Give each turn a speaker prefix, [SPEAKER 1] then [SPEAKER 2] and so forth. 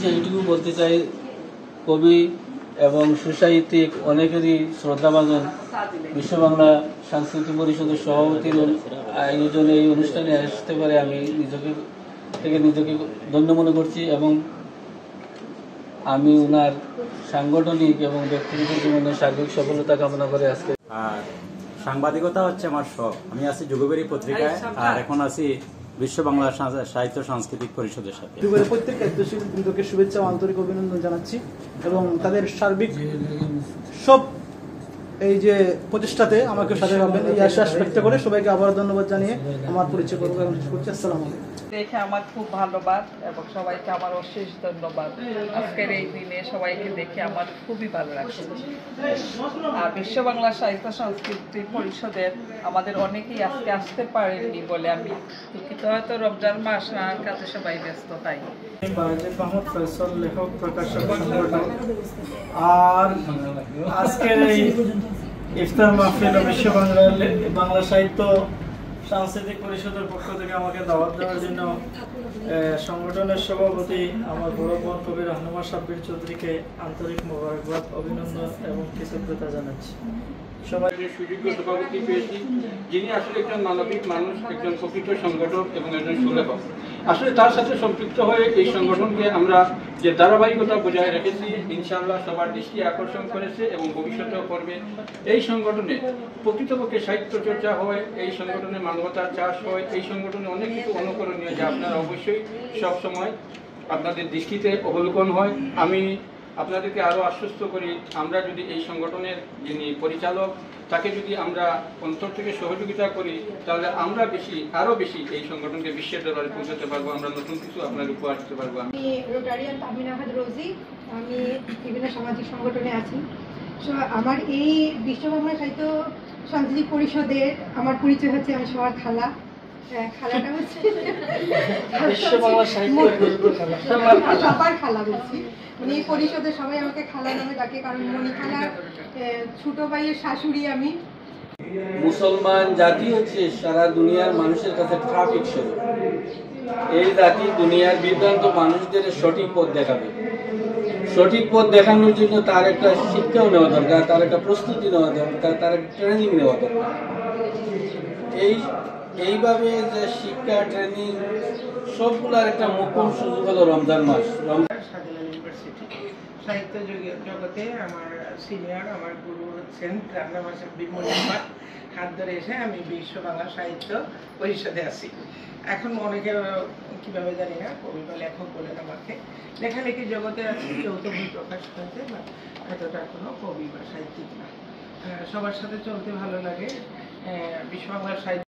[SPEAKER 1] এইটুকু বলতে চাই, কবি এবং সুসাহিত্যিক অনেকেরই শ্রদ্ধাভাজন বিশ্ব বাংলা সাংস্কৃতিক পরিষদের সভাপতির আয়োজনে এই অনুষ্ঠানে আসতে পারে আমি নিজেকে ধন্য মনে করছি এবং আমি ওনার সাংগঠনিক এবং ব্যক্তিগত জীবনে সার্বিক সফলতা কামনা করে আজকে।
[SPEAKER 2] আর সাংবাদিকতা হচ্ছে আমার শখ। আমি আছি যুগবেরী পত্রিকায়, আর এখন আছি বিশ্ব বাংলা সাহিত্য সাংস্কৃতিক পরিষদের সাথে।
[SPEAKER 3] প্রত্যেক দায়িত্বশীলকে শুভেচ্ছা ও আন্তরিক অভিনন্দন জানাচ্ছি এবং তাদের সার্বিক সব এই যে প্রচেষ্টাতে আমাকে সাথে পাবেন এই আশ্বাস ব্যক্ত করে সবাইকে আবার ধন্যবাদ জানিয়ে আমার পরিচয় করবো এবং শেষ করছি। আসসালামু আলাইকুম।
[SPEAKER 4] দেখে আমার খুব ধন্যবাদ এবং সবাইকে আমার অশেষ ধন্যবাদ। আজকের এই দিনে সবাইকে দেখে আমার খুবই ভালো লাগছে। আর বিশ্ব বাংলা সাহিত্য সাংস্কৃতিক পরিষদের আমাদের অনেকেই আজকে আসতে পারেননি বলে আমি দুঃখিত। হয়তো রমজান মাস আর কাজে সবাই ব্যস্ত, তাই।
[SPEAKER 3] মাহমুদ ফয়সাল, লেখক, প্রকাশক সংগঠন। আর আজকের এই ইফতার মাহফিল বিশ্ব বাংলা সাহিত্য সাংস্কৃতিক পরিষদের পক্ষ থেকে আমাকে দাওয়াত দেওয়ার জন্য সংগঠনের সভাপতি আমার বড় বোন কবি রহনুমা সাব্বির চৌধুরীকে আন্তরিক মোবারকবাদ, অভিনন্দন এবং কৃতজ্ঞতা জানাচ্ছি।
[SPEAKER 5] সবাই সুযোগ্য সভাপতি পেয়েছি, যিনি আসলে একজন মানবিক মানুষ, একজন প্রকৃত সংগঠক এবং একজন সুলেখক। আসলে তার সাথে সম্পৃক্ত হয়ে এই সংগঠনকে আমরা যে ধারাবাহিকতা বজায় রেখেছি, ইনশাআল্লাহ সবার দৃষ্টি আকর্ষণ করেছে এবং ভবিষ্যতেও করবে। এই সংগঠনে প্রকৃতপক্ষে সাহিত্য চর্চা হয়, এই সংগঠনে মানবতার চাষ হয়, এই সংগঠনে অনেক কিছু অনুকরণীয় যা আপনারা অবশ্যই সবসময় আপনাদের দৃষ্টিতে অবলোকন হয়। আমি আপনাদেরকে আরও আশ্বস্ত করি, আমরা যদি এই সংগঠনের যিনি পরিচালক তাকে যদি আমরা অন্তর থেকে সহযোগিতা করি, তাহলে আমরা আরও বেশি এই সংগঠনকে বিশ্বের দরবারে পৌঁছাতে পারবো, আমরা নতুন কিছু আপনার উপহার দিতে পারবো।
[SPEAKER 6] আমি রোটারিয়ান তাহমিনা আহাদ রোজি, আমি বিভিন্ন সামাজিক সংগঠনে আছি। আমার এই বিশ্ব বাংলা সাহিত্য সাংস্কৃতিক পরিষদের আমার পরিচয় হচ্ছে আমি সবার খালা। খালাটা হচ্ছে সবার খালা বলছি, মানে এই পরিষদের সবাই আমাকে খালা নামে ডাকে, কারণ মনি খালা ছোট ভাইয়ের শাশুড়ি আমি।
[SPEAKER 1] মুসলমান জাতি হচ্ছে সারা দুনিয়ার মানুষের কাছে ট্রাফিক স্বরূপ। এই জাতি দুনিয়ার বিভ্রান্ত মানুষদের সঠিক পথ দেখাবে। সঠিক পথ দেখানোর জন্য তার একটা শিক্ষাও নেওয়া দরকার, তার একটা প্রস্তুতি নেওয়া দরকার, তার একটা ট্রেনিং নেওয়া দরকার। এইভাবে যে শিক্ষা ট্রেনিং সবগুলোর একটা মুখ্য সুযোগ হলো রমজান মাস।
[SPEAKER 7] ইউনিভার্সিটি সাহিত্য জগতে আমার সিনিয়র, আমার গুরু হচ্ছেন রান্না ভাষা বিমলিমার হাত ধরে এসে আমি বিশ্ব বাংলা সাহিত্য পরিষদে আছি। এখন অনেকে কীভাবে জানি না, কবি বা লেখক বলেন আমাকে। লেখালেখির জগতে আছি, যৌথ বই প্রকাশ করতে বা এতটা কোনো কবি বা সাহিত্যিক না। সবার সাথে চলতে ভালো লাগে। বিশ্ব বাংলা সাহিত্য